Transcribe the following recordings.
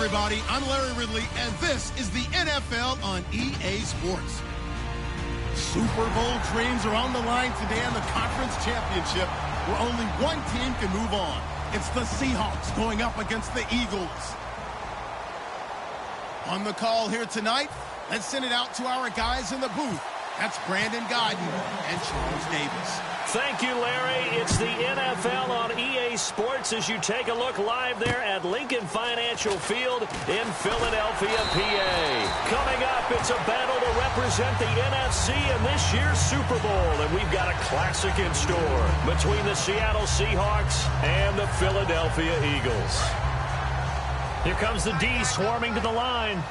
everybody. I'm Larry Ridley, and this is the NFL on EA Sports. Super Bowl dreams are on the line today in the conference championship, where only one team can move on. It's the Seahawks going up against the Eagles. On the call here tonight, let's send it out to our guys in the booth. That's Brandon Godden and Charles Davis. Thank you, Larry. It's the NFL on EA Sports as you take a look live there at Lincoln Financial Field in Philadelphia, PA. Coming up, it's a battle to represent the NFC in this year's Super Bowl, and we've got a classic in store between the Seattle Seahawks and the Philadelphia Eagles. Here comes the D swarming to the line.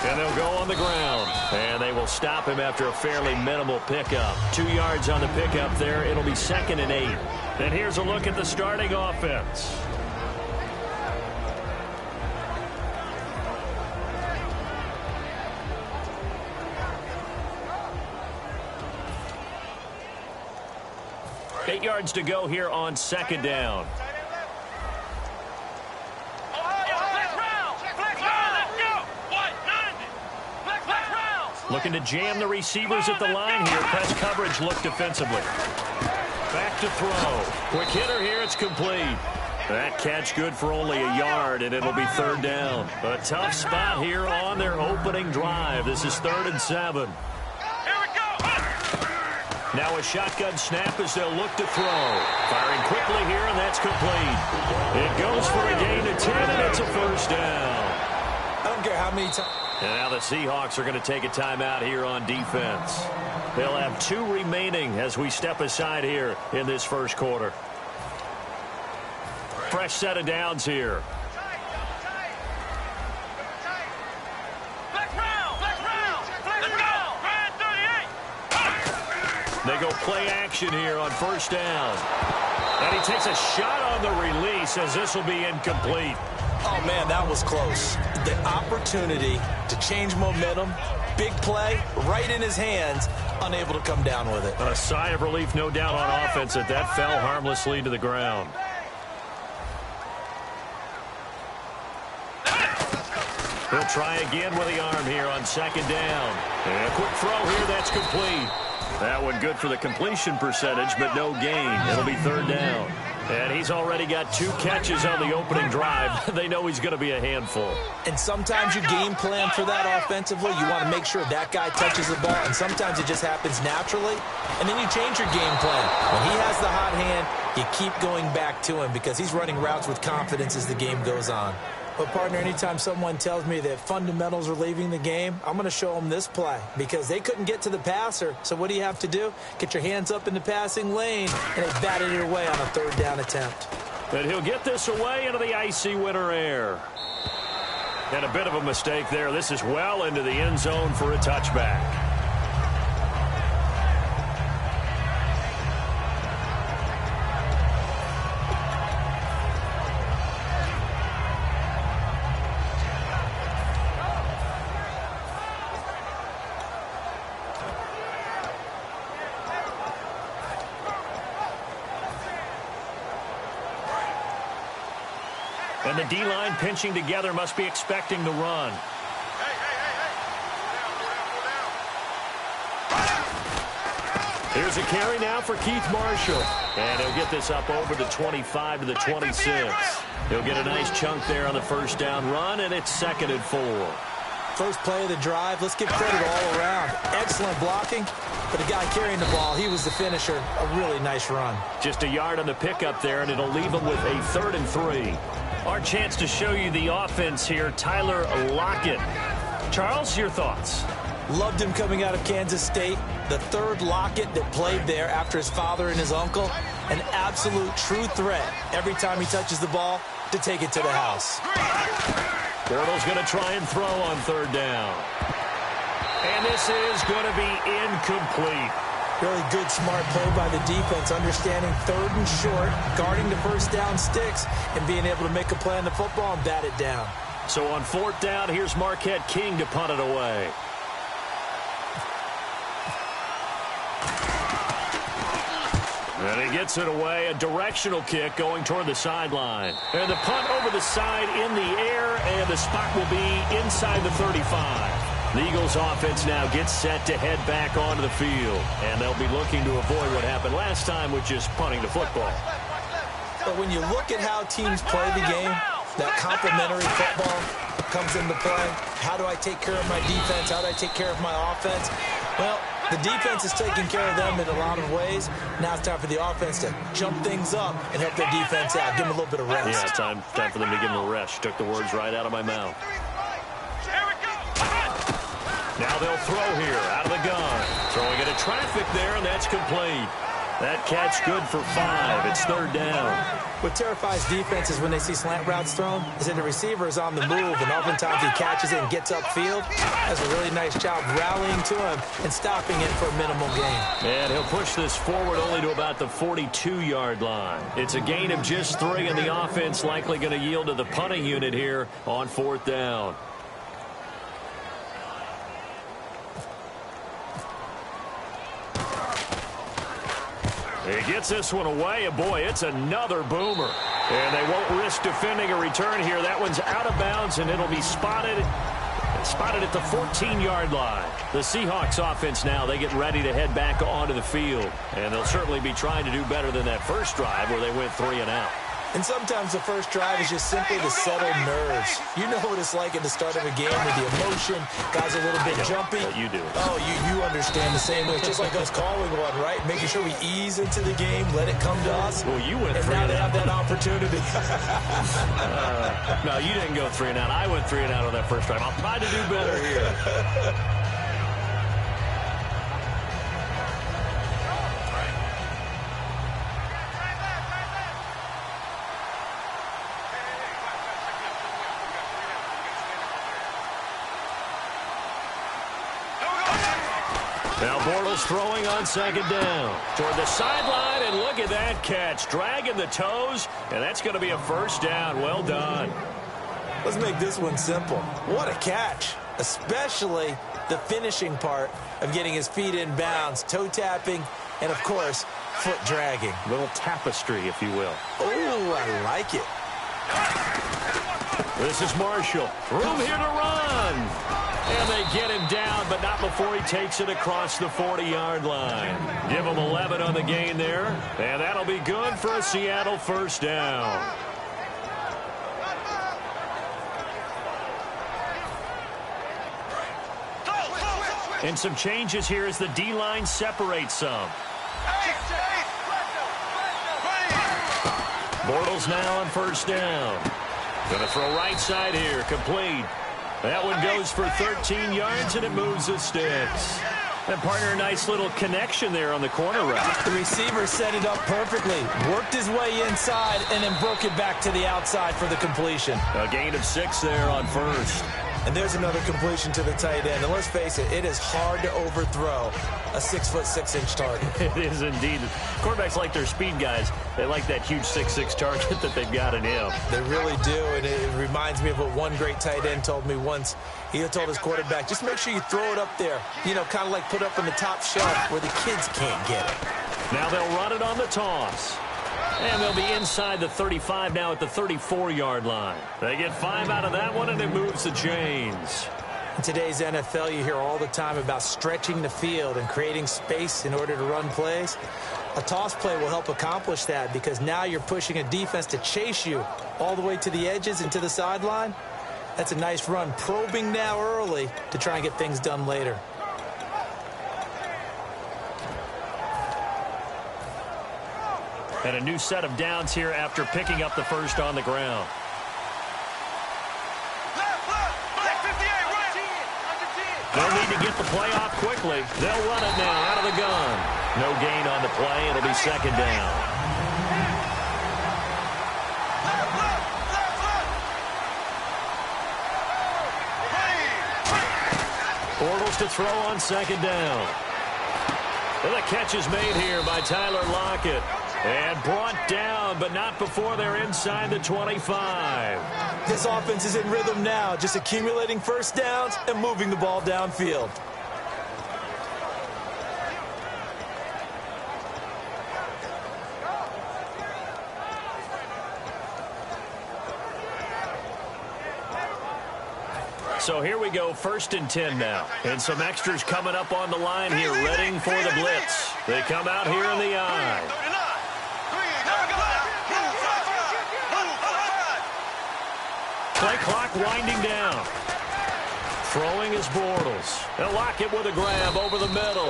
And they'll go on the ground. And they will stop him after a fairly minimal pickup. 2 yards on the pickup there. It'll be 2nd and 8. And here's a look at the starting offense. Eight yards to go here on 2nd down. Looking to jam the receivers at the line here. Press coverage look defensively. Back to throw. Quick hitter here. It's complete. That catch good for only a yard, and it'll be 3rd down. A tough spot here on their opening drive. This is 3rd and 7. Now a shotgun snap as they'll look to throw. Firing quickly here, and that's complete. It goes for a gain of 10, and it's a 1st down. I don't care how many times. And now the Seahawks are going to take a timeout here on defense. They'll have 2 remaining as we step aside here in this first quarter. Fresh set of downs here. They go play action here on 1st down. And he takes a shot on the release as this will be incomplete. Oh, man, that was close. The opportunity to change momentum, big play, right in his hands, unable to come down with it. A sigh of relief, no doubt, on offense that fell harmlessly to the ground. He'll try again with the arm here on 2nd down. And a quick throw here, that's complete. That one good for the completion percentage, but no gain. It'll be 3rd down. And he's already got 2 catches on the opening drive. They know he's going to be a handful. And sometimes you game plan for that offensively. You want to make sure that guy touches the ball, and sometimes it just happens naturally. And then you change your game plan. When he has the hot hand, you keep going back to him because he's running routes with confidence as the game goes on. But, partner, anytime someone tells me that fundamentals are leaving the game, I'm going to show them this play because they couldn't get to the passer. So what do you have to do? Get your hands up in the passing lane, and they batted it away on a 3rd down attempt. And he'll get this away into the icy winter air. And a bit of a mistake there. This is well into the end zone for a touchback. And the D-line pinching together must be expecting the run. Here's a carry now for Keith Marshall. And he'll get this up over the 25 to the 26. He'll get a nice chunk there on the 1st down run, and it's 2nd and 4. First play of the drive, let's give credit all around. Excellent blocking, but the guy carrying the ball, he was the finisher. A really nice run. Just a yard on the pickup there, and it'll leave him with a 3rd and 3. Our chance to show you the offense here, Tyler Lockett. Charles, your thoughts? Loved him coming out of Kansas State. The 3rd Lockett that played there after his father and his uncle. An absolute true threat every time he touches the ball to take it to the house. Bortles going to try and throw on 3rd down. And this is going to be incomplete. Really good, smart play by the defense, understanding 3rd and short, guarding the 1st down sticks, and being able to make a play on the football and bat it down. So on 4th down, here's Marquette King to punt it away. And he gets it away, a directional kick going toward the sideline. And the punt over the side in the air, and the spot will be inside the 35. The Eagles offense now gets set to head back onto the field. And they'll be looking to avoid what happened last time, which is punting the football. But when you look at how teams play the game, that complementary football comes into play. How do I take care of my defense? How do I take care of my offense? Well, the defense is taking care of them in a lot of ways. Now it's time for the offense to jump things up and help their defense out. Give them a little bit of rest. Yeah, time for them to give them a rest. Took the words right out of my mouth. Now they'll throw here out of the gun. Throwing into traffic there, and that's complete. That catch good for 5. It's 3rd down. What terrifies defenses when they see slant routes thrown is that the receiver is on the move, and oftentimes he catches it and gets upfield. Does a really nice job rallying to him and stopping it for a minimal gain. And he'll push this forward only to about the 42-yard line. It's a gain of just 3, and the offense likely going to yield to the punting unit here on 4th down. He gets this one away, and boy, it's another boomer. And they won't risk defending a return here. That one's out of bounds, and it'll be spotted at the 14-yard line. The Seahawks offense now, they get ready to head back onto the field. And they'll certainly be trying to do better than that first drive where they went 3 and out. And sometimes the first drive is just simply to settle nerves. You know what it's like at the start of a game with the emotion. Guys are a little bit jumpy. You do. Oh, you understand the same way. It's just like us calling one, right? Making sure we ease into the game, let it come to us. Well, you went 3 and out. And now they have that opportunity. No, you didn't go 3 and out. I went 3 and out on that first drive. I'll try to do better here. Now Bortles throwing on 2nd down. Toward the sideline, and look at that catch. Dragging the toes, and that's going to be a 1st down. Well done. Let's make this one simple. What a catch, especially the finishing part of getting his feet in bounds, toe tapping, and, of course, foot dragging. Little tapestry, if you will. Oh, I like it. This is Marshall. Room here to run. And they get him down, but not before he takes it across the 40-yard line. Give him 11 on the gain there, and that'll be good for a Seattle 1st down. And some changes here as the D-line separates some. Bortles now on 1st down. Going to throw right side here, complete. That one goes for 13 yards, and it moves the sticks. And, partner, a nice little connection there on the corner route. The receiver set it up perfectly, worked his way inside, and then broke it back to the outside for the completion. A gain of 6 there on 1st. And there's another completion to the tight end. And let's face it, it is hard to overthrow a 6'6" target. It is indeed. Quarterbacks like their speed guys. They like that huge 6'6" target that they've got in him. They really do, and it reminds me of what one great tight end told me once. He told his quarterback, just make sure you throw it up there, you know, kind of like put up on the top shelf where the kids can't get it. Now they'll run it on the toss. And they'll be inside the 35 now at the 34-yard line. They get 5 out of that one, and it moves the chains. In today's NFL, you hear all the time about stretching the field and creating space in order to run plays. A toss play will help accomplish that because now you're pushing a defense to chase you all the way to the edges and to the sideline. That's a nice run, probing now early to try and get things done later. And a new set of downs here after picking up the first on the ground. They'll need to get the play off quickly. They'll run it now out of the gun. No gain on the play. It'll be 2nd down. Bortles to throw on 2nd down. Well, the catch is made here by Tyler Lockett. And brought down, but not before they're inside the 25. This offense is in rhythm now, just accumulating first downs and moving the ball downfield. So here we go, 1st and 10 now. And some extras coming up on the line here, readying for the blitz. They come out here in the I. Play clock winding down. Throwing is Bortles. They'll lock it with a grab over the middle.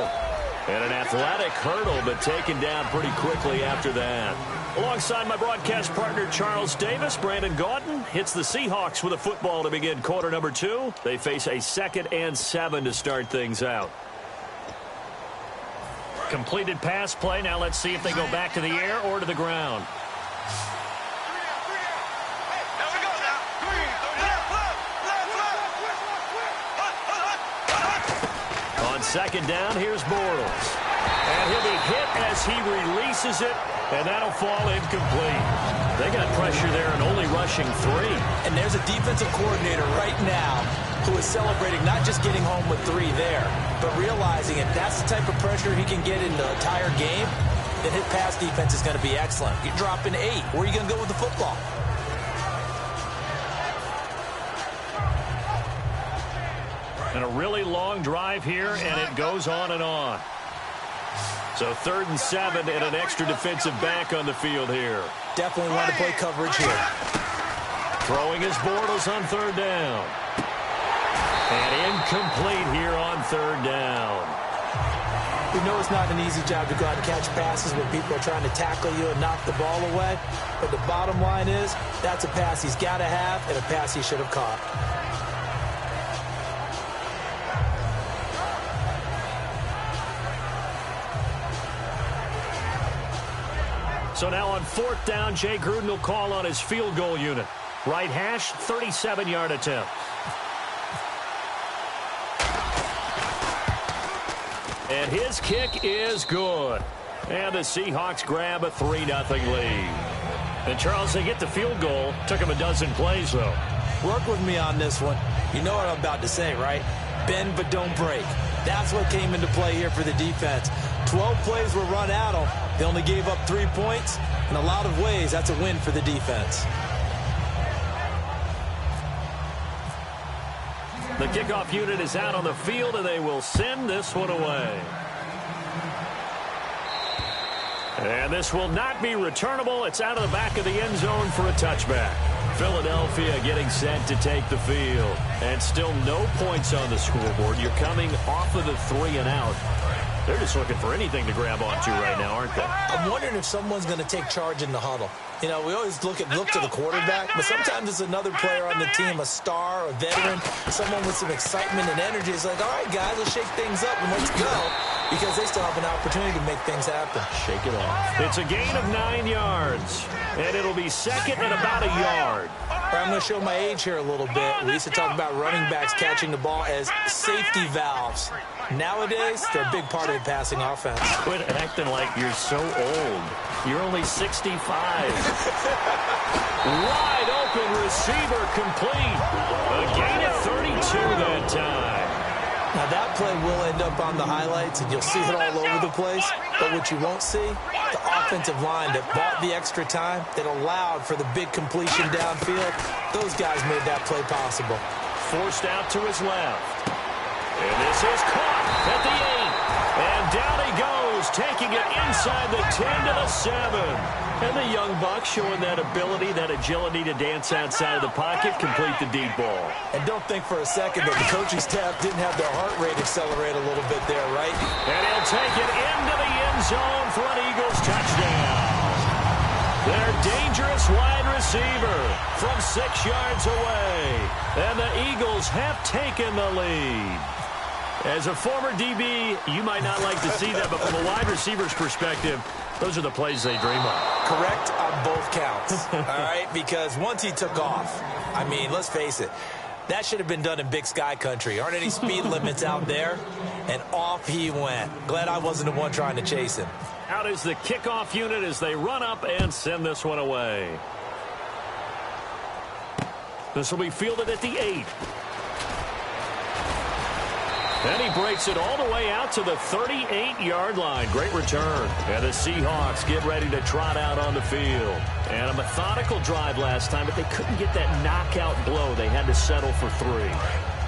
And an athletic hurdle, but taken down pretty quickly after that. Alongside my broadcast partner, Charles Davis, Brandon Gaudin hits the Seahawks with a football to begin quarter number 2. They face a 2nd and 7 to start things out. Completed pass play. Now let's see if they go back to the air or to the ground. On 2nd down, here's Bortles. And he'll be hit as he releases it, and that'll fall incomplete. They got pressure there and only rushing 3. And there's a defensive coordinator right now who is celebrating not just getting home with 3 there, but realizing if that's the type of pressure he can get in the entire game, then his pass defense is going to be excellent. You're dropping 8. Where are you going to go with the football? And a really long drive here, and it goes on and on. So 3rd and 7 and an extra defensive back on the field here. Definitely want to play coverage here. Throwing his Bortles on 3rd down. And incomplete here on 3rd down. We know it's not an easy job to go out and catch passes when people are trying to tackle you and knock the ball away. But the bottom line is, that's a pass he's got to have and a pass he should have caught. So now on 4th down, Jay Gruden will call on his field goal unit. Right hash, 37-yard attempt. And his kick is good. And the Seahawks grab a 3-0 lead. And Charles, they get the field goal. Took him a dozen plays, though. Work with me on this one. You know what I'm about to say, right? Bend but don't break. That's what came into play here for the defense. 12 plays were run at them. They only gave up 3 points. In a lot of ways, that's a win for the defense. The kickoff unit is out on the field, and they will send this one away. And this will not be returnable. It's out of the back of the end zone for a touchback. Philadelphia getting set to take the field. And still no points on the scoreboard. You're coming off of the 3 and out. They're just looking for anything to grab onto right now, aren't they? I'm wondering if someone's going to take charge in the huddle. You know, we always look to the quarterback, but sometimes it's another player on the team, a star, a veteran, someone with some excitement and energy. It's like, all right, guys, let's shake things up and let's go, because they still have an opportunity to make things happen. Shake it off. It's a gain of 9 yards, and it'll be 2nd and about a yard. I'm going to show my age here a little bit. We used to talk about running backs catching the ball as safety valves. Nowadays, they're a big part of the passing offense. Quit acting like you're so old. You're only 65. Wide open receiver complete. A gain of 32 that time. Now that play will end up on the highlights, and you'll see it all over the place. But what you won't see, the offensive line that bought the extra time, that allowed for the big completion downfield, those guys made that play possible. Forced out to his left. And this is caught at the 8. And down he goes, taking it inside the 10 to the 7. And the young buck showing that ability, that agility to dance outside of the pocket, complete the deep ball. And don't think for a second that the coaching staff didn't have their heart rate accelerate a little bit there, right? And he'll take it into the end zone for an Eagles touchdown. Their dangerous wide receiver from 6 yards away. And the Eagles have taken the lead. As a former DB, you might not like to see that, but from a wide receiver's perspective, those are the plays they dream of. Correct on both counts, all right? Because once he took off, I mean, let's face it, that should have been done in Big Sky country. Aren't any speed limits out there? And off he went. Glad I wasn't the one trying to chase him. Out is the kickoff unit as they run up and send this one away. This will be fielded at the 8. And he breaks it all the way out to the 38-yard line. Great return. And the Seahawks get ready to trot out on the field. And a methodical drive last time, but they couldn't get that knockout blow. They had to settle for 3.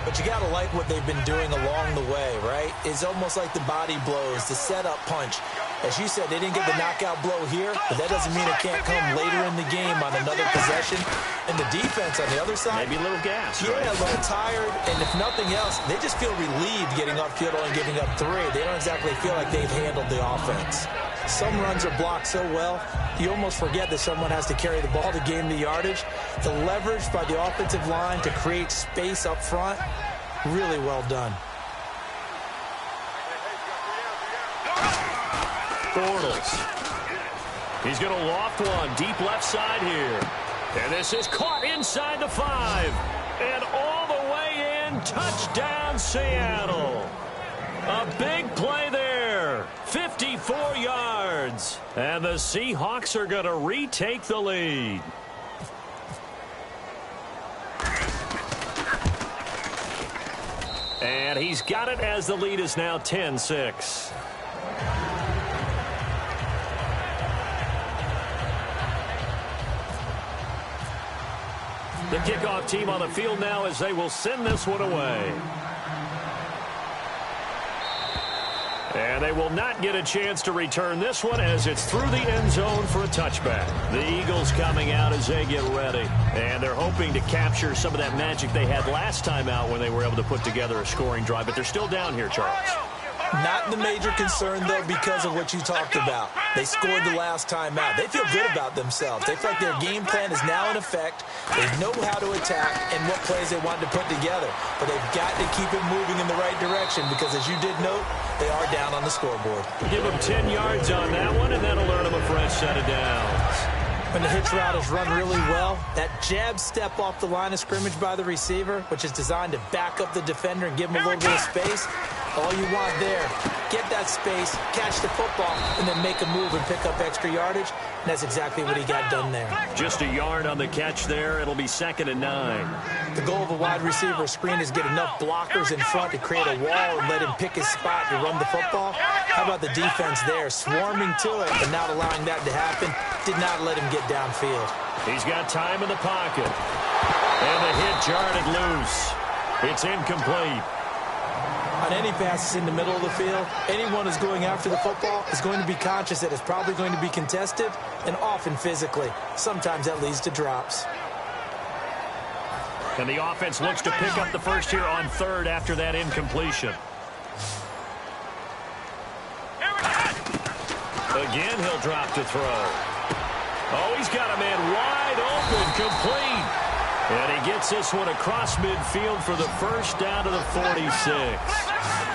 But you got to like what they've been doing along the way, right? It's almost like the body blows, the setup punch. As you said, they didn't get the knockout blow here, but that doesn't mean it can't come later in the game on another possession. And the defense on the other side, maybe a little gas, yeah, right? a little tired. And if nothing else, they just feel relieved getting upfield only giving up 3. They don't exactly feel like they've handled the offense. Some runs are blocked so well, you almost forget that someone has to carry the ball to gain the yardage. The leverage by the offensive line to create space up front, really well done. Bortles. He's going to loft one deep left side here. And this is caught inside the 5. And all the way in, touchdown Seattle. A big play there. 54 yards. And the Seahawks are going to retake the lead. And he's got it as the lead is now 10-6. The kickoff team on the field now as they will send this one away. And they will not get a chance to return this one as it's through the end zone for a touchback. The Eagles coming out as they get ready. And they're hoping to capture some of that magic they had last time out when they were able to put together a scoring drive. But they're still down here, Charles. Not the major concern, though, because of what you talked about. They scored the last time out. They feel good about themselves. They feel like their game plan is now in effect. They know how to attack and what plays they want to put together. But they've got to keep it moving in the right direction because, as you did note, they are down on the scoreboard. Give them 10 yards on that one, and that'll earn them a fresh set of downs. When the hitch route is run really well, that jab step off the line of scrimmage by the receiver, which is designed to back up the defender and give him a little bit of space, all you want there, get that space, catch the football, and then make a move and pick up extra yardage. And that's exactly what he got done there. Just a yard on the catch there. It'll be 2nd and 9. The goal of a wide receiver screen is get enough blockers in front to create a wall and let him pick his spot to run the football. How about the defense there, swarming to it, but not allowing that to happen? Did not let him get downfield. He's got time in the pocket. And the hit jarred it loose. It's incomplete. On any passes in the middle of the field, anyone who's going after the football is going to be conscious that it's probably going to be contested and often physically. Sometimes that leads to drops. And the offense looks to pick up the first here on 3rd after that incompletion. Again, he'll drop to throw. Oh, he's got a man wide open, complete. And he gets this one across midfield for the first down to the 46.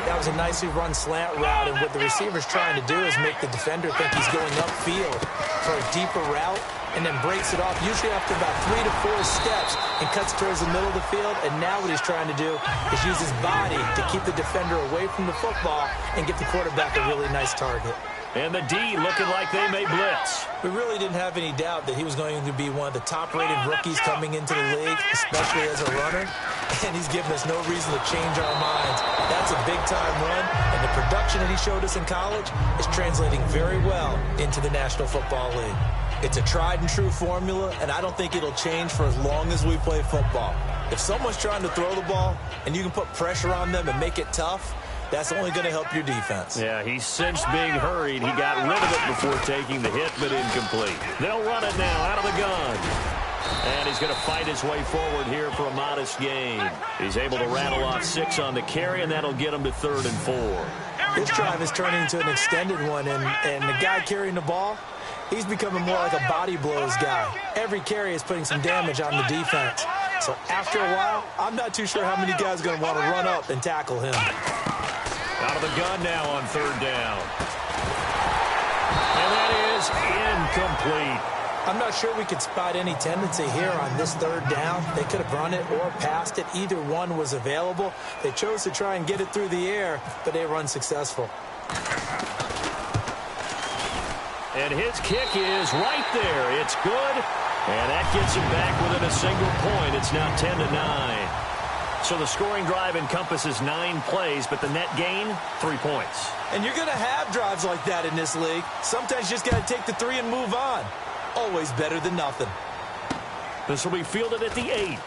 That was a nicely run slant route, and what the receiver's trying to do is make the defender think he's going upfield for a deeper route, and then breaks it off, usually after about 3 to 4 steps, and cuts towards the middle of the field. And now what he's trying to do is use his body to keep the defender away from the football and give the quarterback a really nice target. And the D looking like they may blitz. We really didn't have any doubt that he was going to be one of the top-rated rookies coming into the league, especially as a runner. And he's given us no reason to change our minds. That's a big-time run, and the production that he showed us in college is translating very well into the National Football League. It's a tried-and-true formula, and I don't think it'll change for as long as we play football. If someone's trying to throw the ball, and you can put pressure on them and make it tough, that's only going to help your defense. Yeah, he sensed being hurried. He got rid of it before taking the hit, but incomplete. They'll run it now out of the gun. And he's going to fight his way forward here for a modest gain. He's able to rattle off 6 on the carry, and that'll get him to 3rd and 4. This drive is turning into an extended one, and the guy carrying the ball, he's becoming more like a body blows guy. Every carry is putting some damage on the defense. So after a while, I'm not too sure how many guys are going to want to run up and tackle him. Out of the gun now on 3rd down. And that is incomplete. I'm not sure we could spot any tendency here on this 3rd down. They could have run it or passed it. Either one was available. They chose to try and get it through the air, but they were unsuccessful. And his kick is right there. It's good. And that gets him back within a single point. It's now 10-9. So the scoring drive encompasses 9 plays, but the net gain, 3 points. And you're going to have drives like that in this league. Sometimes you just got to take the 3 and move on. Always better than nothing. This will be fielded at the 8.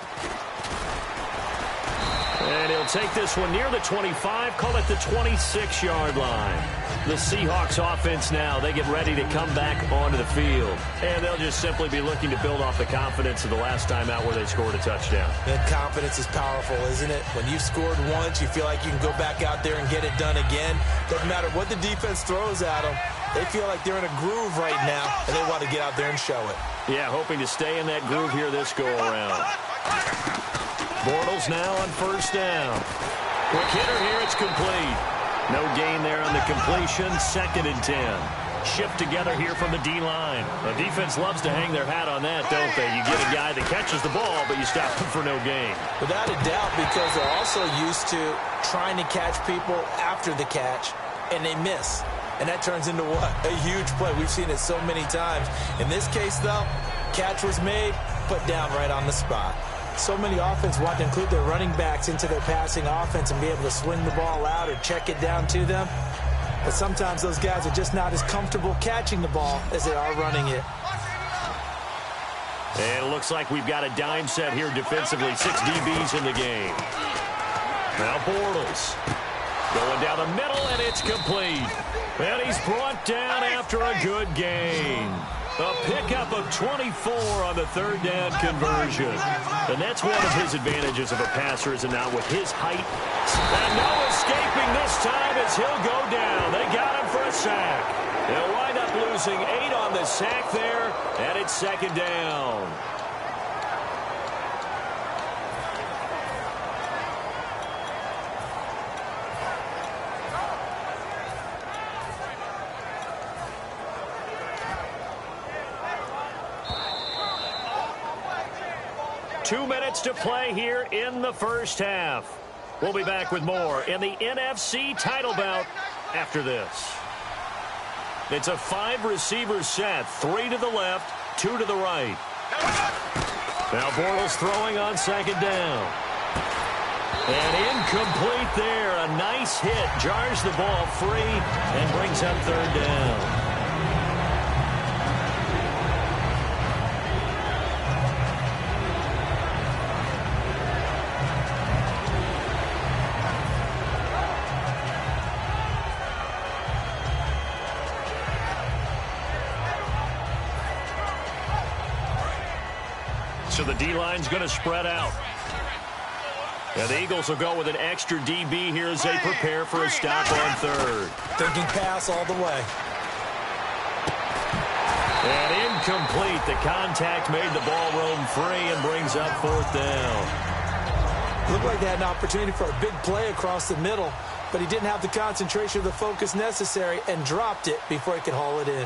And he'll take this one near the 25, call it the 26-yard line. The Seahawks offense now, they get ready to come back onto the field. And they'll just simply be looking to build off the confidence of the last time out where they scored a touchdown. And confidence is powerful, isn't it? When you've scored once, you feel like you can go back out there and get it done again. Doesn't matter what the defense throws at them. They feel like they're in a groove right now, and they want to get out there and show it. Yeah, hoping to stay in that groove here this go-around. Bortles now on first down. Quick hitter here, it's complete. No gain there on the completion, 2nd and 10. Shift together here from the D-line. The defense loves to hang their hat on that, don't they? You get a guy that catches the ball, but you stop him for no gain. Without a doubt, because they're also used to trying to catch people after the catch, and they miss. And that turns into what? A huge play. We've seen it so many times. In this case, though, catch was made, put down right on the spot. So many offenses want to include their running backs into their passing offense and be able to swing the ball out or check it down to them. But sometimes those guys are just not as comfortable catching the ball as they are running it. And it looks like we've got a dime set here defensively. 6 DBs in the game. Now Bortles going down the middle, and it's complete. And he's brought down after a good gain. A pickup of 24 on the 3rd down conversion. And that's one of his advantages of a passer, is it not, with his height. And no escaping this time as he'll go down. They got him for a sack. They'll wind up losing 8 on the sack there, and it's 2nd down. Two minutes to play here in the first half. We'll be back with more in the NFC title bout after this. It's a 5-receiver set. 3 to the left, 2 to the right. Now Bortles throwing on 2nd down. And incomplete there. A nice hit. Jars the ball free and brings up 3rd down. So the D-line's going to spread out. And the Eagles will go with an extra DB here as they prepare for a stop on 3rd. Thinking pass all the way. And incomplete. The contact made the ball roam free and brings up 4th down. Looked like they had an opportunity for a big play across the middle, but he didn't have the concentration or the focus necessary and dropped it before he could haul it in.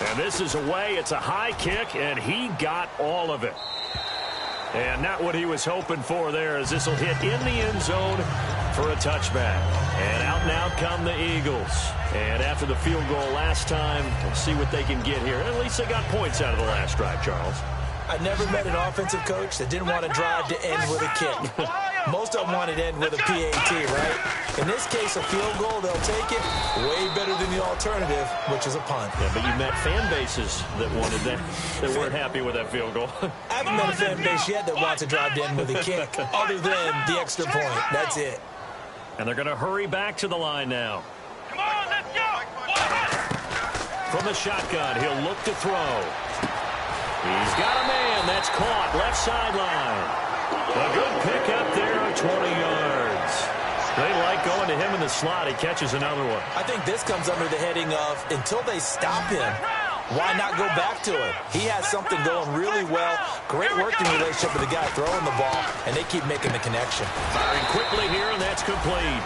And this is away. It's a high kick, and he got all of it. And not what he was hoping for there, as this will hit in the end zone for a touchback. And out now come the Eagles. And after the field goal last time, we'll see what they can get here. At least they got points out of the last drive, Charles. I never met an offensive coach that didn't want to drive to end with a kick. Most of them wanted to end with a PAT, right? In this case, a field goal, they'll take it. Way better than the alternative, which is a punt. Yeah, but you met fan bases that wanted that, that weren't happy with that field goal. I haven't met a fan base yet that wants to drive to end with a kick, other than the extra point. That's it. And they're going to hurry back to the line now. Come on, let's go! From the shotgun, he'll look to throw. He's got a man. That's caught. Left sideline. A good pick up there of 20 yards. They like going to him in the slot. He catches another one. I think this comes under the heading of, until they stop him, why not go back to him? He has something going really well. Great working relationship with the guy throwing the ball, and they keep making the connection. Firing quickly here, and that's complete.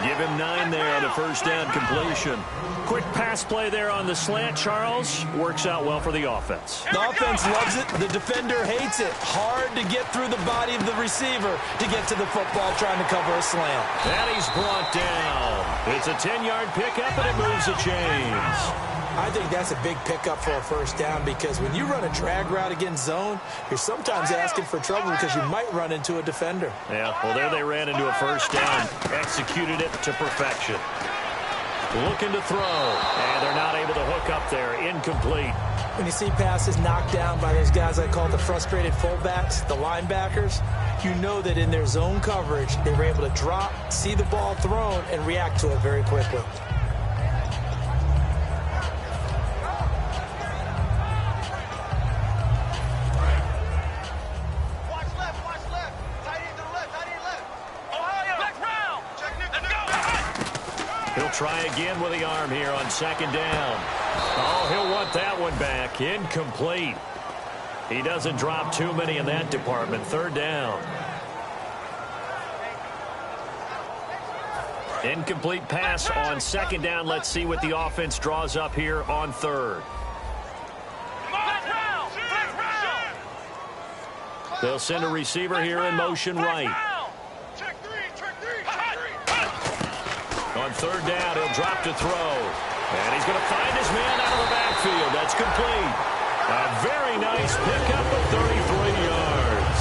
Give him 9 there on the first down completion. Quick pass play there on the slant, Charles. Works out well for the offense. The offense loves it. The defender hates it. Hard to get through the body of the receiver to get to the football trying to cover a slant. And he's brought down. It's a 10-yard pickup, and it moves the chains. I think that's a big pickup for a first down because when you run a drag route against zone, you're sometimes asking for trouble because you might run into a defender. Yeah, well, there they ran into a first down. Executed it to perfection. Looking to throw, and they're not able to hook up there. Incomplete. When you see passes knocked down by those guys I call the frustrated fullbacks, the linebackers, you know that in their zone coverage, they were able to drop, see the ball thrown, and react to it very quickly. He'll try again with the arm here on second down. Oh, he'll want that one back. Incomplete. He doesn't drop too many in that department. Third down. Incomplete pass on second down. Let's see what the offense draws up here on third. They'll send a receiver here in motion right. On third down, he'll drop to throw. And he's going to find his man out of the backfield. That's complete. A very nice pickup of 33 yards.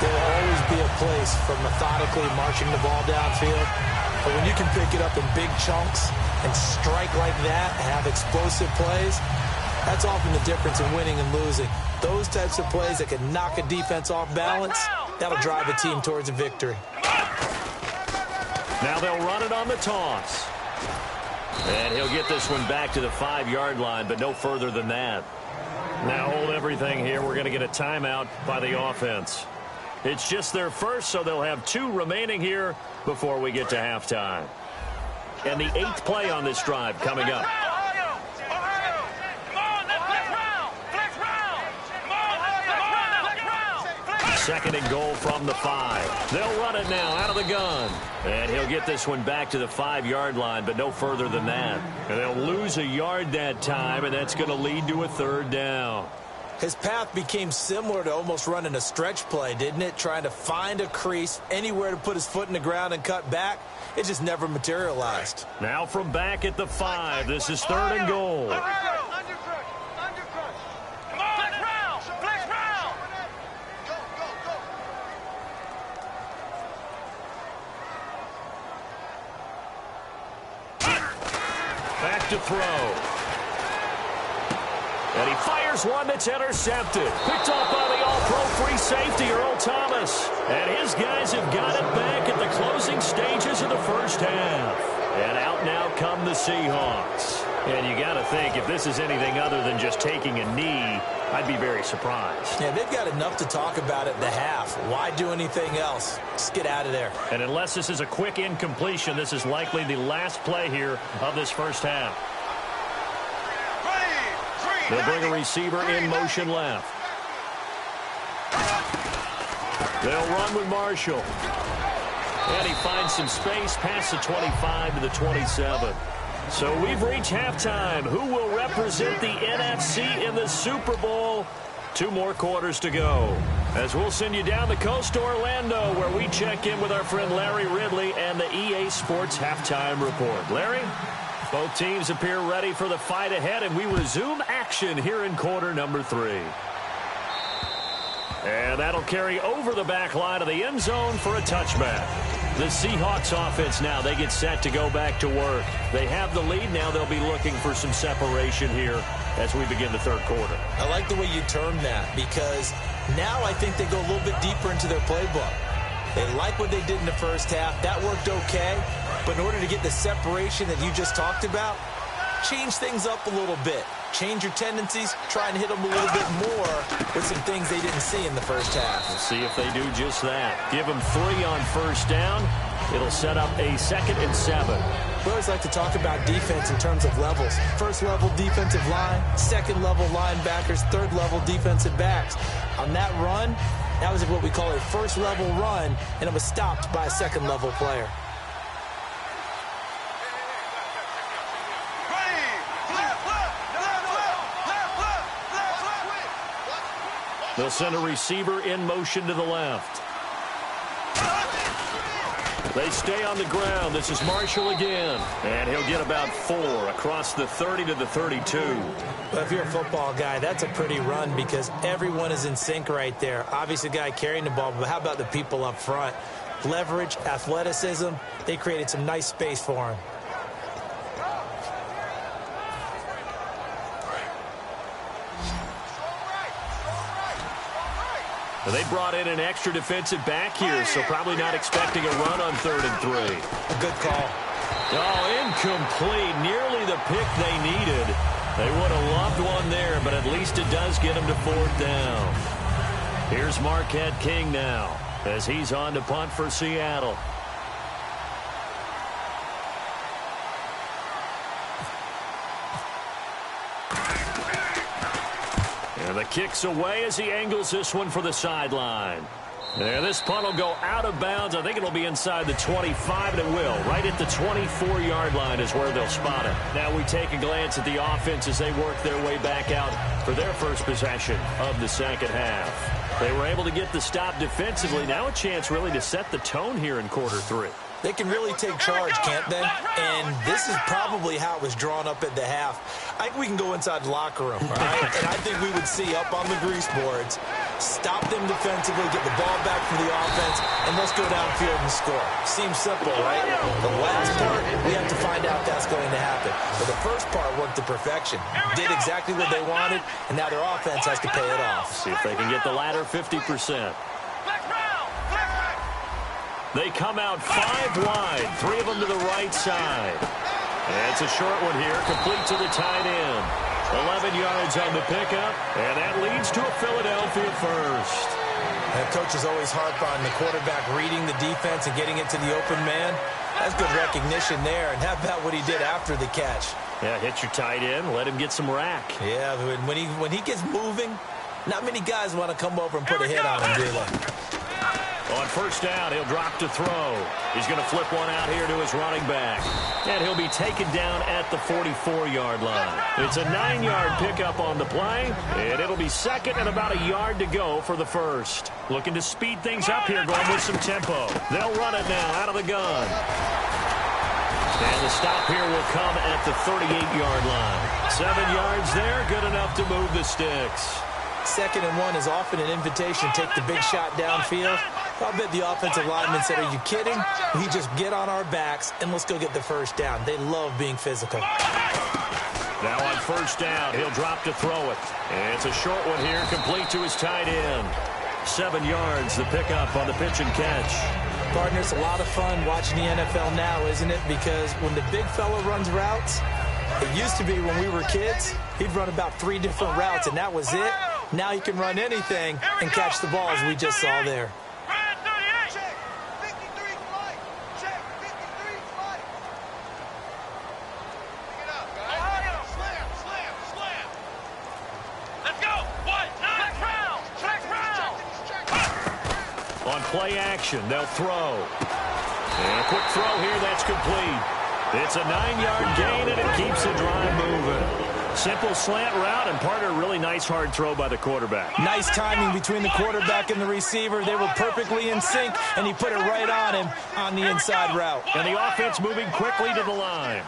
There will always be a place for methodically marching the ball downfield. But when you can pick it up in big chunks and strike like that and have explosive plays, that's often the difference in winning and losing. Those types of plays that can knock a defense off balance, that'll drive a team towards a victory. Now they'll run it on the toss. And he'll get this one back to the 5-yard line, but no further than that. Now hold everything here. We're going to get a timeout by the offense. It's just their first, so they'll have 2 remaining here before we get to halftime. And the 8th play on this drive coming up. Second and goal from the 5. They'll run it now out of the gun. And he'll get this one back to the 5-yard line, but no further than that. And they'll lose a yard that time, and that's going to lead to a third down. His path became similar to almost running a stretch play, didn't it? Trying to find a crease, anywhere to put his foot in the ground and cut back. It just never materialized. Now from back at the 5, this is third and goal. Back to throw. And he fires one that's intercepted. Picked off by the all-pro free safety, Earl Thomas. And his guys have got it back at the closing stages of the first half. And out now come the Seahawks. And you got to think, if this is anything other than just taking a knee, I'd be very surprised. Yeah, they've got enough to talk about at the half. Why do anything else? Just get out of there. And unless this is a quick incompletion, this is likely the last play here of this first half. They'll bring a receiver in motion left. They'll run with Marshall. And he finds some space past the 25 to the 27. So we've reached halftime. Who will represent the NFC in the Super Bowl? 2 more quarters to go. As we'll send you down the coast to Orlando, where we check in with our friend Larry Ridley and the EA Sports Halftime Report. Larry? Both teams appear ready for the fight ahead, and we resume action here in quarter number 3. And that'll carry over the back line of the end zone for a touchback. The Seahawks offense now, they get set to go back to work. They have the lead. Now they'll be looking for some separation here as we begin the third quarter. I like the way you termed that because now I think they go a little bit deeper into their playbook. They like what they did in the first half. That worked okay. But in order to get the separation that you just talked about, change things up a little bit. Change your tendencies, try and hit them a little bit more with some things they didn't see in the first half. We'll see if they do just that. Give them 3 on first down. It'll set up a 2nd and 7. We always like to talk about defense in terms of levels. First level defensive line, second level linebackers, third level defensive backs. On that run, that was what we call a first level run, and it was stopped by a second level player. They'll send a receiver in motion to the left. They stay on the ground. This is Marshall again. And he'll get about 4 across the 30 to the 32. Well, if you're a football guy, that's a pretty run because everyone is in sync right there. Obviously, the guy carrying the ball, but how about the people up front? Leverage, athleticism, they created some nice space for him. They brought in an extra defensive back here, so probably not expecting a run on 3rd and 3. A good call. Oh, incomplete. Nearly the pick they needed. They would have loved one there, but at least it does get them to 4th down. Here's Marquette King now as he's on to punt for Seattle. And the kick's away as he angles this one for the sideline. And this punt will go out of bounds. I think it'll be inside the 25, and it will. Right at the 24-yard line is where they'll spot it. Now we take a glance at the offense as they work their way back out for their first possession of the second half. They were able to get the stop defensively. Now a chance really to set the tone here in quarter 3. They can really take charge, can't they? And this is probably how it was drawn up at the half. I think we can go inside the locker room, all right? And I think we would see up on the grease boards, stop them defensively, get the ball back for the offense, and let's go downfield and score. Seems simple, right? The last part, we have to find out that's going to happen. But the first part worked to perfection. Did exactly what they wanted, and now their offense has to pay it off. See if they can get the latter 50%. They come out 5 wide, 3 of them to the right side. And it's a short one here, complete to the tight end. 11 yards on the pickup, and that leads to a Philadelphia first. And coaches always harp on the quarterback reading the defense and getting it to the open man. That's good recognition there. And how about what he did after the catch? Yeah, hit your tight end, let him get some rack. Yeah, when he gets moving, not many guys want to come over and put a hit on him, do they? On first down, he'll drop to throw. He's going to flip one out here to his running back. And he'll be taken down at the 44-yard line. It's a 9-yard pickup on the play, and it'll be second and about a yard to go for the first. Looking to speed things up here, going with some tempo. They'll run it now out of the gun. And the stop here will come at the 38-yard line. 7 yards there, good enough to move the sticks. 2nd and 1 is often an invitation to take the big shot downfield. I'll bet the offensive lineman said, are you kidding? We just get on our backs and let's go get the first down. They love being physical. Now on first down, he'll drop to throw it. And it's a short one here, complete to his tight end. 7 yards, the pickup on the pitch and catch. Partner, it's a lot of fun watching the NFL now, isn't it? Because when the big fella runs routes, it used to be when we were kids, he'd run about 3 different routes, and that was it. Now he can run anything and catch the ball, as we just saw there. On play action, they'll throw. And a quick throw here, that's complete. It's a 9-yard gain, and it keeps the drive moving. Simple slant route, and partner, really nice hard throw by the quarterback. Nice timing between the quarterback and the receiver. They were perfectly in sync, and he put it right on him on the inside route. And the offense moving quickly to the line.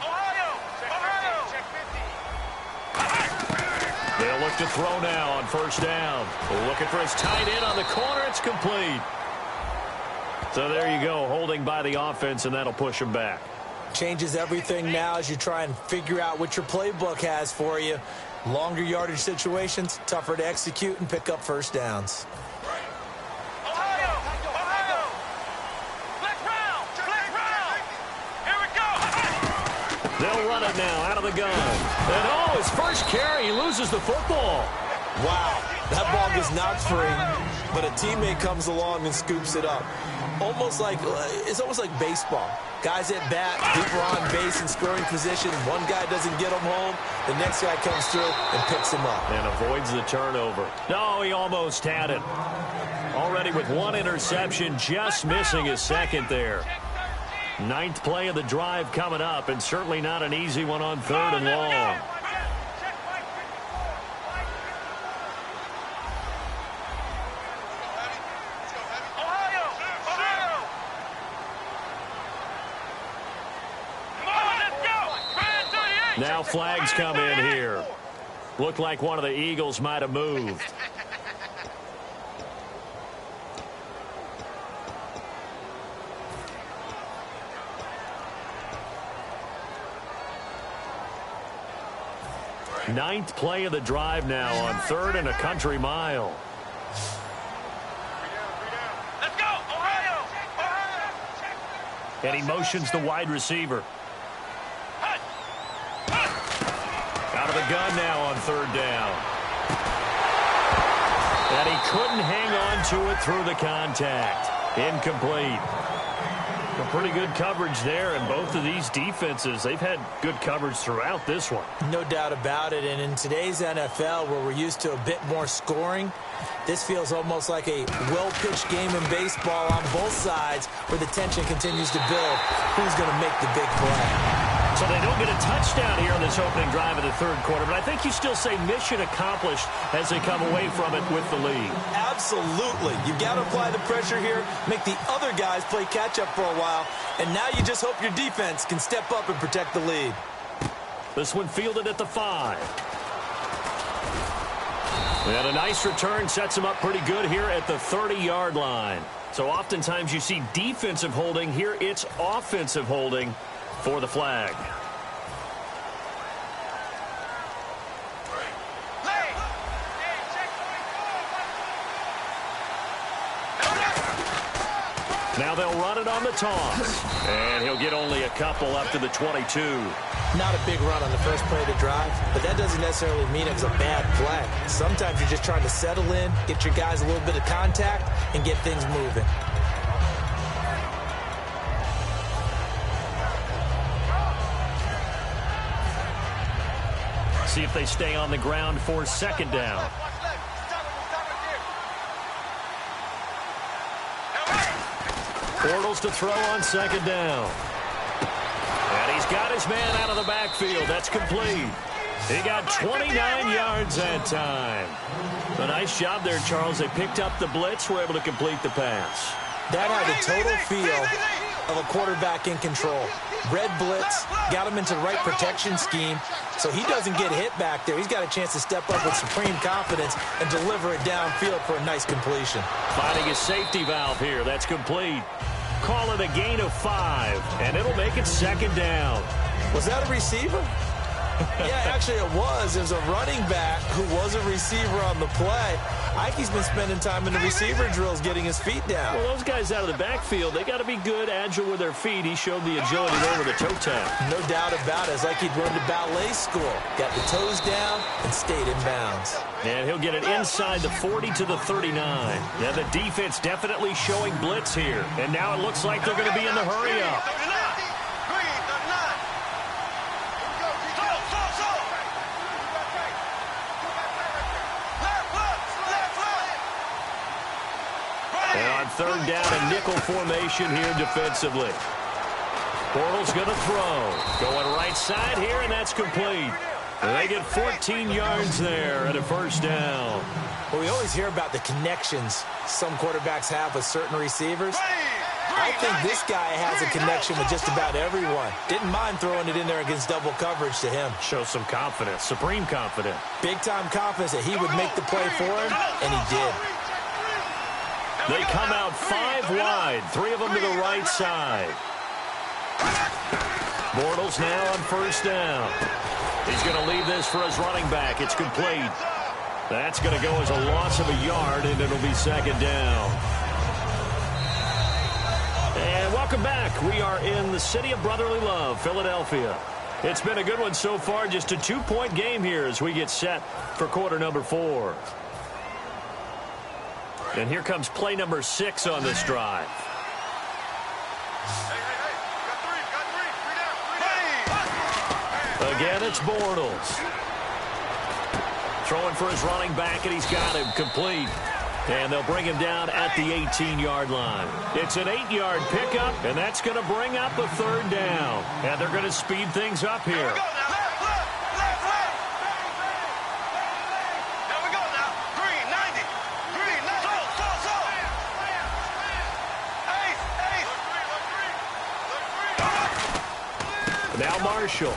They'll look to throw now on first down. Looking for his tight end on the corner. It's complete. So there you go, holding by the offense, and that'll push him back. Changes everything now as you try and figure out what your playbook has for you. Longer yardage situations, tougher to execute and pick up first downs. They'll run it now out of the gun. And oh, his first carry, he loses the football. Wow, that ball gets knocked free, but a teammate comes along and scoops it up. It's almost like baseball. Guys at bat, people are on base in scoring position. One guy doesn't get him home. The next guy comes through and picks him up. And avoids the turnover. No, he almost had it. Already with 1 interception, just missing his second there. 9th play of the drive coming up, and certainly not an easy one on 3rd and long. Now flags come in here. Looked like one of the Eagles might have moved. Ninth play of the drive now on 3rd and a country mile. Let's go, Ohio! And he motions the wide receiver. Out of the gun now on 3rd down. And he couldn't hang on to it through the contact. Incomplete. A pretty good coverage there, and both of these defenses, they've had good coverage throughout this one. No doubt about it, and in today's NFL, where we're used to a bit more scoring, this feels almost like a well-pitched game in baseball on both sides, where the tension continues to build. Who's going to make the big play? So they don't get a touchdown here on this opening drive of the 3rd quarter, but I think you still say mission accomplished as they come away from it with the lead. Absolutely. You've got to apply the pressure here, make the other guys play catch-up for a while, and now you just hope your defense can step up and protect the lead. This one fielded at the 5. And a nice return sets him up pretty good here at the 30-yard line. So oftentimes you see defensive holding. Here it's offensive holding for the flag. Now they'll run it on the toss. And he'll get only a couple up to the 22. Not a big run on the first play of the drive, but that doesn't necessarily mean it was a bad play. Sometimes you're just trying to settle in, get your guys a little bit of contact, and get things moving. See if they stay on the ground for 2nd down. Bortles to throw on 2nd down. And he's got his man out of the backfield. That's complete. He got 29 yards that time. A nice job there, Charles. They picked up the blitz, were able to complete the pass. That had the total feel of a quarterback in control. Red blitz, got him into the right protection scheme, so he doesn't get hit back there. He's got a chance to step up with supreme confidence and deliver it downfield for a nice completion. Finding a safety valve here. That's complete. Call it a gain of 5, and it'll make it 2nd down. Was that a receiver? Yeah, actually it was. There's a running back who was a receiver on the play. Ike's been spending time in the receiver drills getting his feet down. Well, those guys out of the backfield, they got to be good, agile with their feet. He showed the agility there with a toe tap. No doubt about it. It's like he'd run to ballet school. Got the toes down and stayed in bounds. And he'll get it inside the 40 to the 39. Now the defense definitely showing blitz here. And now it looks like they're going to be in the hurry up. And on 3rd down, a nickel formation here defensively. Bortles going to throw. Going right side here, and that's complete. And they get 14 yards there at a 1st down. Well, we always hear about the connections some quarterbacks have with certain receivers. I think this guy has a connection with just about everyone. Didn't mind throwing it in there against double coverage to him. Shows some confidence, supreme confidence. Big-time confidence that he would make the play for him, and he did. They come out 5 wide, 3 of them to the right side. Bortles now on 1st down. He's going to leave this for his running back. It's complete. That's going to go as a loss of a yard, and it'll be 2nd down. And welcome back. We are in the city of brotherly love, Philadelphia. It's been a good one so far. Just a 2-point game here as we get set for quarter number 4. And here comes play number 6 on this drive. Again, it's Bortles. Throwing for his running back, and he's got him complete. And they'll bring him down at the 18-yard line. It's an 8-yard pickup, and that's going to bring up a 3rd down. And they're going to speed things up here. Now Marshall.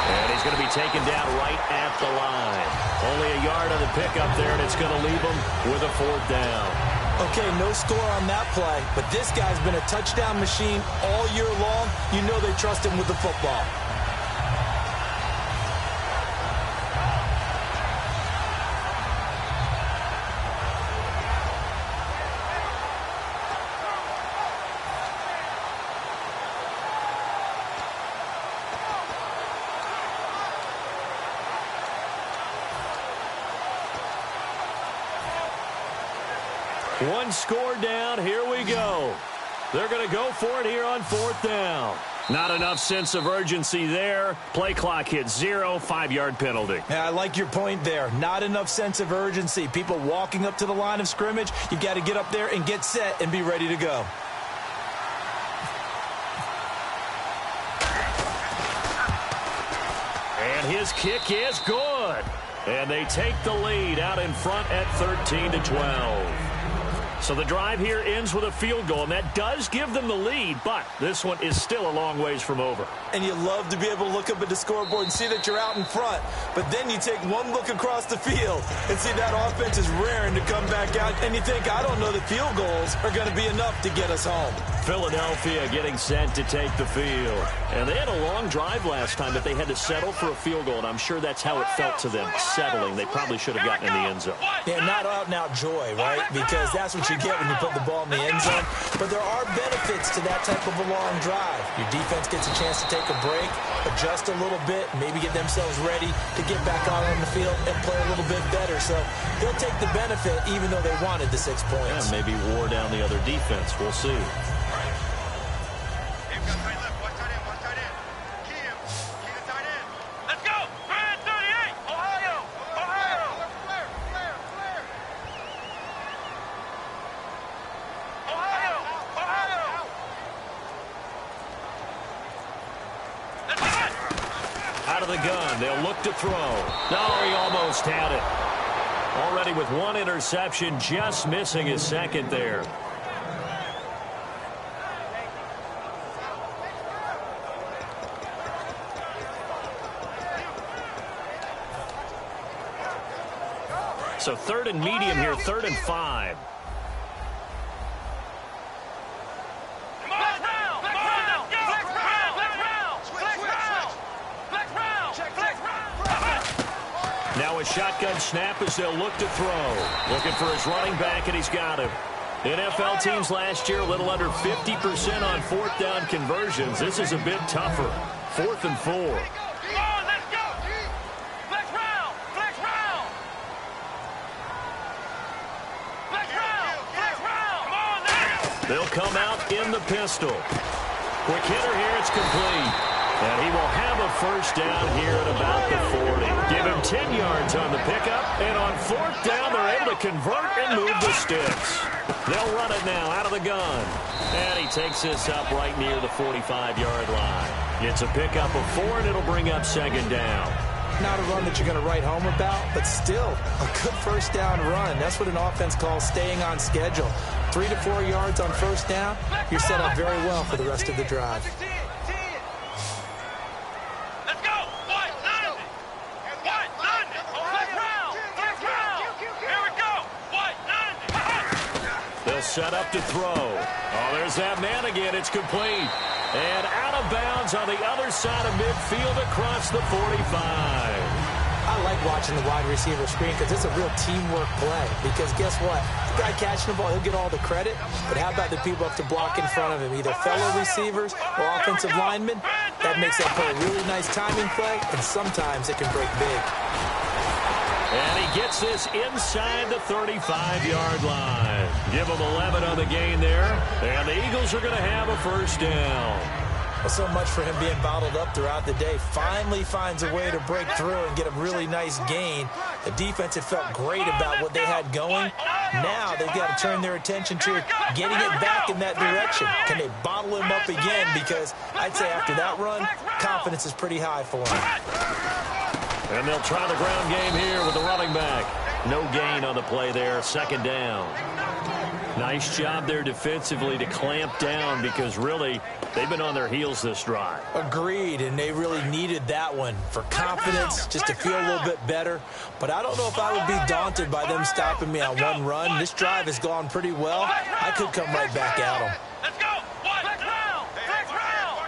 And he's going to be taken down right at the line. Only a yard on the pickup there, and it's going to leave him with a 4th down. Okay, no score on that play, but this guy's been a touchdown machine all year long. You know they trust him with the football. One score down. Here we go. They're going to go for it here on 4th down. Not enough sense of urgency there. Play clock hits 0, 5-yard penalty. Yeah, I like your point there. Not enough sense of urgency. People walking up to the line of scrimmage, you got to get up there and get set and be ready to go. And his kick is good. And they take the lead out in front at 13-12. So the drive here ends with a field goal, and that does give them the lead, but this one is still a long ways from over. And you love to be able to look up at the scoreboard and see that you're out in front, but then you take one look across the field and see that offense is raring to come back out, and you think, I don't know that field goals are going to be enough to get us home. Philadelphia getting set to take the field. And they had a long drive last time, but they had to settle for a field goal, and I'm sure that's how it felt to them, settling. They probably should have gotten in the end zone. Yeah, not out-and-out joy, right? Because that's what you get when you put the ball in the end zone. But there are benefits to that type of a long drive. Your defense gets a chance to take a break, adjust a little bit, maybe get themselves ready to get back out on the field and play a little bit better. So they'll take the benefit even though they wanted the 6 points. Yeah, maybe wore down the other defense. We'll see. Out of the gun, they'll look to throw. No, he almost had it. Already with one interception, just missing his second there. So 3rd and medium here, 3rd and 5. Now a shotgun snap as they'll look to throw. Looking for his running back, and he's got him. NFL teams last year a little under 50% on 4th down conversions. This is a bit tougher. 4th and 4. Come on, let's go! Flex round! Flex round! Flex round! Flex round! Come on, let's go! They'll come out in the pistol. Quick hitter here, it's complete. And he will have a 1st down here at about the 40. Give him 10 yards on the pickup. And on 4th down, they're able to convert and move the sticks. They'll run it now out of the gun. And he takes this up right near the 45-yard line. It's a pickup of 4, and it'll bring up 2nd down. Not a run that you're going to write home about, but still a good 1st down run. That's what an offense calls staying on schedule. 3 to 4 yards on 1st down, you're set up very well for the rest of the drive. Set up to throw. Oh, there's that man again. It's complete. And out of bounds on the other side of midfield across the 45. I like watching the wide receiver screen because it's a real teamwork play. Because guess what? The guy catching the ball, he'll get all the credit. But how about the people up to block in front of him? Either fellow receivers or offensive linemen. That makes that play a really nice timing play. And sometimes it can break big. And he gets this inside the 35-yard line. Give him 11 on the gain there. And the Eagles are going to have a 1st down. Well, so much for him being bottled up throughout the day. Finally finds a way to break through and get a really nice gain. The defense had felt great about what they had going. Now they've got to turn their attention to getting it back in that direction. Can they bottle him up again? Because I'd say after that run, confidence is pretty high for him. And they'll try the ground game here with the running back. No gain on the play there, 2nd down. Nice job there defensively to clamp down because really they've been on their heels this drive. Agreed, and they really needed that one for confidence, just to feel a little bit better. But I don't know if I would be daunted by them stopping me on one run. This drive has gone pretty well. I could come right back at them. Let's go. Flex round. Flex round.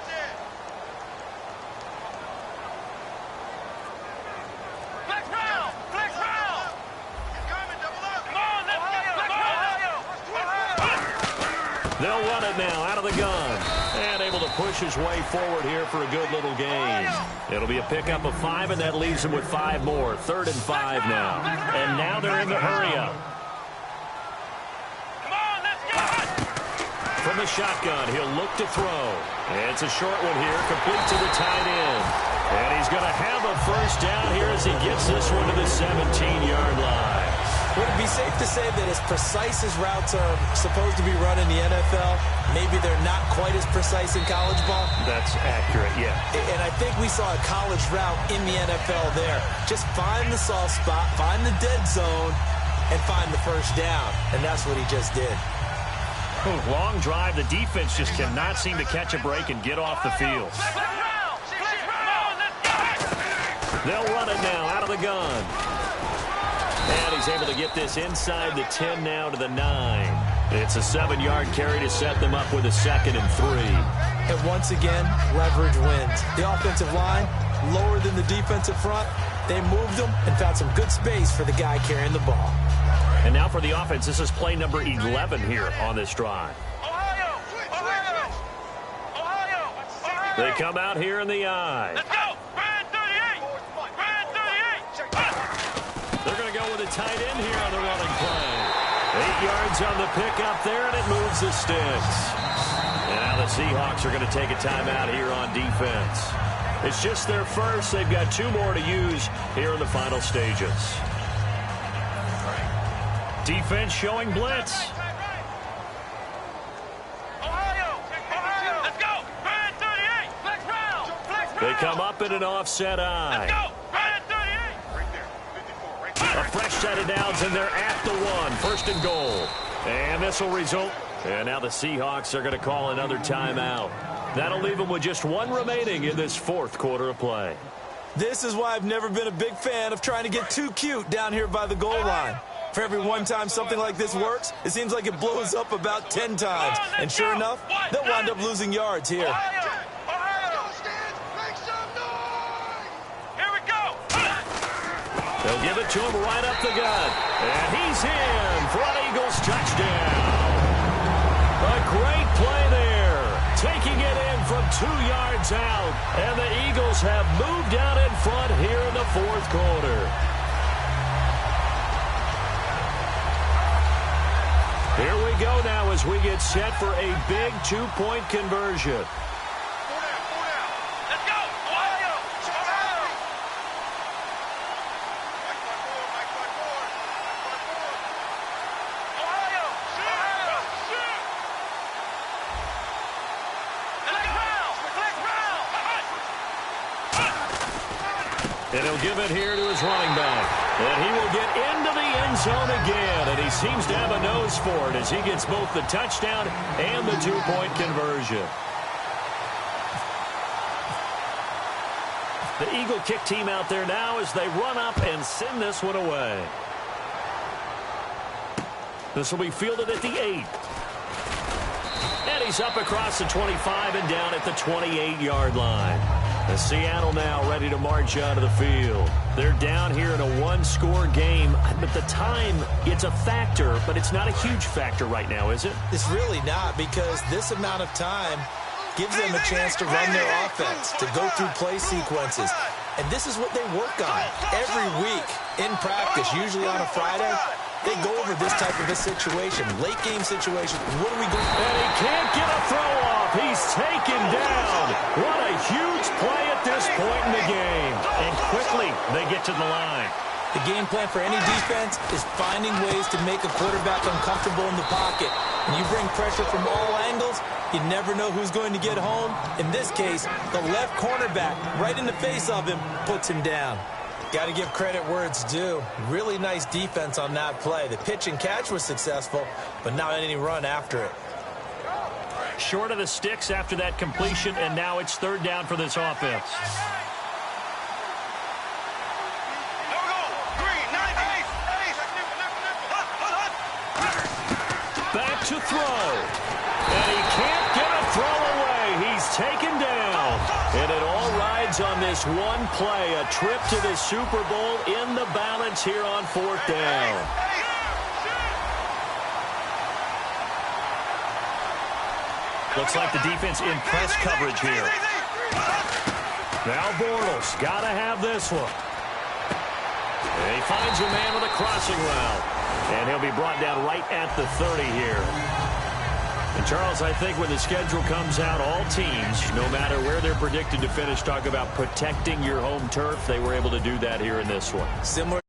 Flex round. Flex round. Come on, let's go. Flex round. They'll run it now out of the gun. And able to push his way forward here for a good little gain. It'll be a pickup of 5, and that leaves him with 5 more. 3rd and 5 now. And now they're in the hurry-up. Come on, let's go. From the shotgun, he'll look to throw. It's a short one here, complete to the tight end. And he's going to have a first down here as he gets this one to the 17-yard line. Would it be safe to say that as precise as routes are supposed to be run in the NFL, maybe they're not quite as precise in college ball? That's accurate, yeah. And I think we saw a college route in the NFL there. Just find the soft spot, find the dead zone, and find the first down. And that's what he just did. Long drive. The defense just cannot seem to catch a break and get off the field. They'll run it now out of the gun. And he's able to get this inside the 10 now to the 9. It's a 7-yard carry to set them up with a 2nd and 3. And once again, leverage wins. The offensive line, lower than the defensive front. They moved them and found some good space for the guy carrying the ball. And now for the offense, this is play number 11 here on this drive. They come out here in the eye. Let's go. Brand 38. Brand 38. They're going to go with a tight end here on the running play. 8 yards on the pickup there, and it moves the sticks. And now the Seahawks are going to take a timeout here on defense. It's just their first. They've got 2 more to use here in the final stages. Defense showing blitz. Let's go. Brand 38. Flex round. Flex round. They come up in an offset eye. Let's go. Brand 38. A fresh set of downs, and they're at the 1. 1st and goal. And this will result. And now the Seahawks are going to call another timeout. That'll leave them with just 1 remaining in this 4th quarter of play. This is why I've never been a big fan of trying to get too cute down here by the goal line. For every one time something like this works, it seems like it blows up about 10 times. And sure enough, they'll wind up losing yards here. Here we go. They'll give it to him right up the gut. And he's in for an Eagles touchdown. A great play there. Taking it in from 2 yards out. And the Eagles have moved out in front here in the 4th quarter. Here we go now as we get set for a big 2-point conversion. Let's go. Ohio. And he'll give it here to his running back. And he will get into the end zone again. And he seems to have a nose for it as he gets both the touchdown and the 2-point conversion. The Eagle kick team out there now as they run up and send this one away. This will be fielded at the 8. And he's up across the 25 and down at the 28-yard line. The Seattle now ready to march out of the field. They're down here in a 1-score game. But the time, it's a factor, but it's not a huge factor right now, is it? It's really not, because this amount of time gives them a chance to run their offense, to go through play sequences. And this is what they work on every week in practice, usually on a Friday. They go over this type of a situation, late game situation. What are we going to do? And he can't get a throw off. He's taken down. What a huge play at this point in the game. And quickly, they get to the line. The game plan for any defense is finding ways to make a quarterback uncomfortable in the pocket. When you bring pressure from all angles, you never know who's going to get home. In this case, the left cornerback, right in the face of him, puts him down. Got to give credit where it's due. Really nice defense on that play. The pitch and catch was successful, but not any run after it. Short of the sticks after that completion, and now it's third down for this offense. Back to throw. And he can't get a throw away. He's taken down. And it all rides on this one play. A trip to the Super Bowl in the balance here on fourth down. Looks like the defense in press coverage here. Now Bortles got to have this one. And he finds a man with a crossing route. And he'll be brought down right at the 30 here. And, Charles, I think when the schedule comes out, all teams, no matter where they're predicted to finish, talk about protecting your home turf. They were able to do that here in this one. Similar